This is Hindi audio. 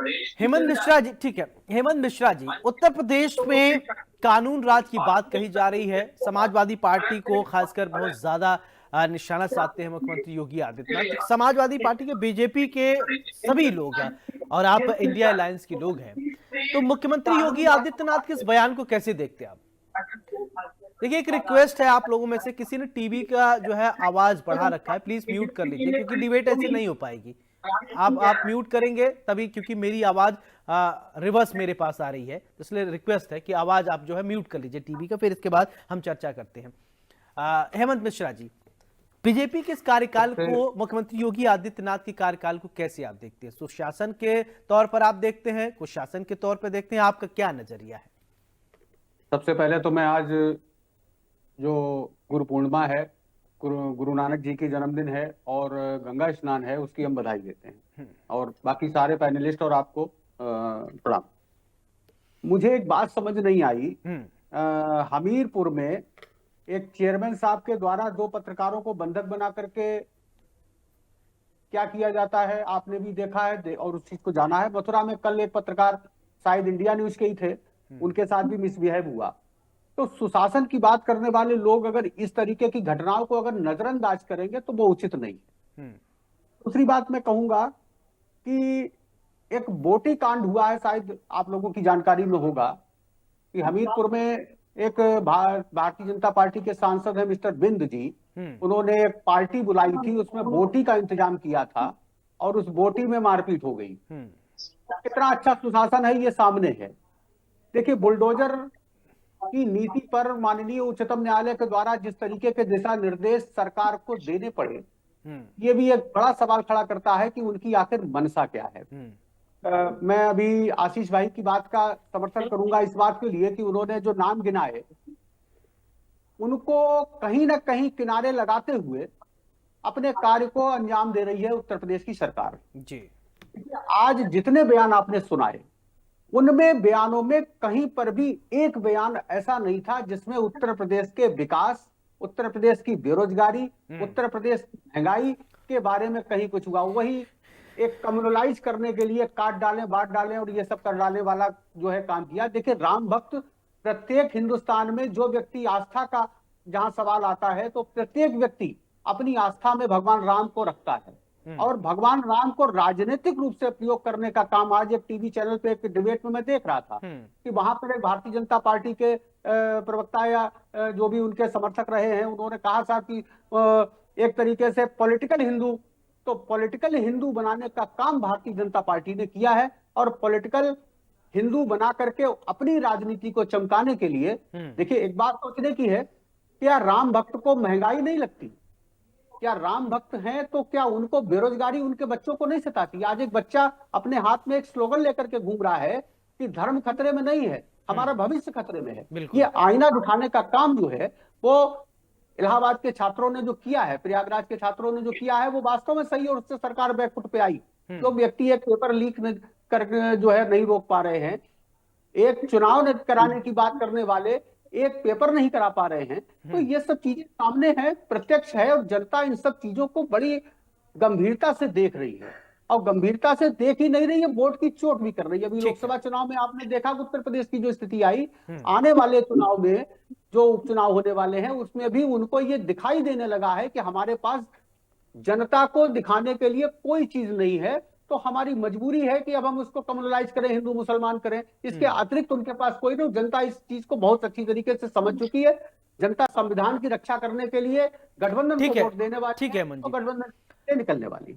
हेमंत मिश्रा जी, ठीक है। हेमंत मिश्रा जी, उत्तर प्रदेश में कानून राज की बात कही जा रही है। समाजवादी पार्टी को खासकर बहुत ज्यादा निशाना साधते हैं मुख्यमंत्री योगी आदित्यनाथ। समाजवादी पार्टी के, बीजेपी के सभी लोग हैं और आप इंडिया अलायंस के लोग हैं। तो मुख्यमंत्री योगी आदित्यनाथ के इस बयान को कैसे देखते हैं आप? देखिए, एक रिक्वेस्ट है आप लोगों में से किसी ने टीवी का जो है आवाज बढ़ा रखा है, प्लीज म्यूट कर लीजिए, क्योंकि डिबेट ऐसे नहीं हो पाएगी। आप म्यूट करेंगे तभी, क्योंकि मेरी आवाज रिवर्स मेरे पास आ रही है, इसलिए रिक्वेस्ट है कि आवाज आप जो है म्यूट कर लीजिए टीवी का, फिर इसके बाद हम चर्चा करते हैं। हेमंत मिश्रा जी, बीजेपी के इस कार्यकाल को, मुख्यमंत्री योगी आदित्यनाथ के कार्यकाल को कैसे आप देखते हैं? सुशासन के तौर पर आप देखते हैं, कुशासन के तौर पर देखते हैं, आपका क्या नजरिया है? सबसे पहले तो मैं आज जो गुरु पूर्णिमा है, गुरु नानक जी की जन्मदिन है और गंगा स्नान है, उसकी हम बधाई देते हैं और बाकी सारे पैनलिस्ट और आपको प्रणाम। मुझे एक बात समझ नहीं आई, हमीरपुर में एक चेयरमैन साहब के द्वारा दो पत्रकारों को बंधक बना करके क्या किया जाता है, आपने भी देखा है और उस चीज को जाना है। मथुरा में कल एक पत्रकार, शायद इंडिया न्यूज के ही थे, उनके साथ भी मिसबिहेव हुआ। तो सुशासन की बात करने वाले लोग अगर इस तरीके की घटनाओं को अगर नजरअंदाज करेंगे तो वो उचित नहीं है। दूसरी बात मैं कहूंगा कि एक बोटी कांड हुआ है, शायद आप लोगों की जानकारी में होगा कि हमीरपुर में एक भारतीय जनता पार्टी के सांसद है मिस्टर बिंद जी, उन्होंने एक पार्टी बुलाई थी, उसमें बोटी का इंतजाम किया था और उस बोटी में मारपीट हो गई। कितना अच्छा सुशासन है ये सामने है। देखिए, बुलडोजर की नीति पर माननीय उच्चतम न्यायालय के द्वारा जिस तरीके के दिशा निर्देश सरकार को देने पड़े, ये भी एक बड़ा सवाल खड़ा करता है कि उनकी आखिर मंशा क्या है। मैं अभी आशीष भाई की बात का समर्थन करूंगा इस बात के लिए कि उन्होंने जो नाम गिनाए, उनको कहीं ना कहीं किनारे लगाते हुए अपने कार्य को अंजाम दे रही है उत्तर प्रदेश की सरकार जी। आज जितने बयान आपने सुनाए, उनमें बयानों में कहीं पर भी एक बयान ऐसा नहीं था जिसमें उत्तर प्रदेश के विकास, उत्तर प्रदेश की बेरोजगारी, उत्तर प्रदेश की महंगाई के बारे में कहीं कुछ हुआ। वही एक कम्युनलाइज करने के लिए काट डालें, बांट डालें और ये सब कर डालने वाला जो है काम किया। देखिए, राम भक्त प्रत्येक हिंदुस्तान में जो व्यक्ति आस्था का जहां सवाल आता है तो प्रत्येक व्यक्ति अपनी आस्था में भगवान राम को रखता है और भगवान राम को राजनीतिक रूप से प्रयोग करने का काम आज एक टीवी चैनल पे एक डिबेट में मैं देख रहा था कि वहां पर एक भारतीय जनता पार्टी के प्रवक्ता या जो भी उनके समर्थक रहे हैं, उन्होंने कहा था कि एक तरीके से पॉलिटिकल हिंदू, तो पॉलिटिकल हिंदू बनाने का काम भारतीय जनता पार्टी ने किया है और पॉलिटिकल हिंदू बना करके अपनी राजनीति को चमकाने के लिए, देखिए एक बात सोचने की है, क्या राम भक्त को महंगाई नहीं लगती? क्या राम भक्त हैं तो क्या उनको बेरोजगारी उनके बच्चों को नहीं सताती? आज एक बच्चा अपने हाथ में एक स्लोगन लेकर के घूम रहा है कि धर्म खतरे में नहीं है, हमारा भविष्य खतरे में है। ये आईना दिखाने का काम जो है वो इलाहाबाद के छात्रों ने जो किया है, प्रयागराज के छात्रों ने जो किया है, वो वास्तव में सही और उससे सरकार बैकफुट पे आई। जो व्यक्ति एक पेपर लीक कर जो है नहीं रोक पा रहे हैं, एक चुनाव कराने की बात करने वाले एक पेपर नहीं करा पा रहे हैं, तो ये सब चीजें सामने है, प्रत्यक्ष है और जनता इन सब चीजों को बड़ी गंभीरता से देख रही है और गंभीरता से देख ही नहीं रही है, वोट की चोट भी कर रही है। अभी लोकसभा चुनाव में आपने देखा कि उत्तर प्रदेश की जो स्थिति आई, आने वाले चुनाव में जो उपचुनाव होने वाले हैं उसमें भी उनको ये दिखाई देने लगा है कि हमारे पास जनता को दिखाने के लिए कोई चीज नहीं है, तो हमारी मजबूरी है कि अब हम उसको कम्युनलाइज करें, हिंदू मुसलमान करें, इसके अतिरिक्त उनके पास कोई नहीं। जनता इस चीज को बहुत अच्छी तरीके से समझ चुकी है। जनता संविधान की रक्षा करने के लिए गठबंधन को वोट देने वाली है और गठबंधन से निकलने वाली है।